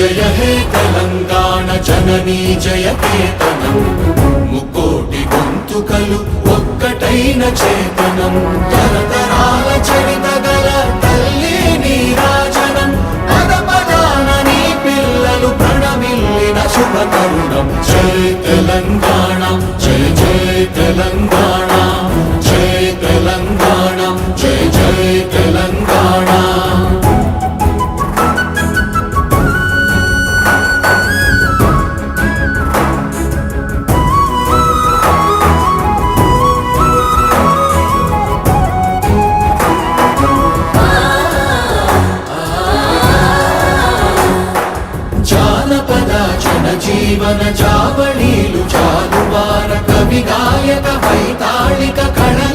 జయ హే తెలంగాణ జననీ జయ కేతనం ముక్కోటి గొంతుకలు ఒక్కటైన చేతనం తరతరాల చరిత గల తల్లి నీరాజనం పద పదాన నీ పిల్లలు ప్రణమిల్లిన శుభ తరుణం జయ తెలంగాణ జయ జయ తెలంగాణ జయ తెలంగాణ జయ జయ తెలంగాణ జీవన జావళీలు జాలువార కవి గాయక వైతాళిక కళ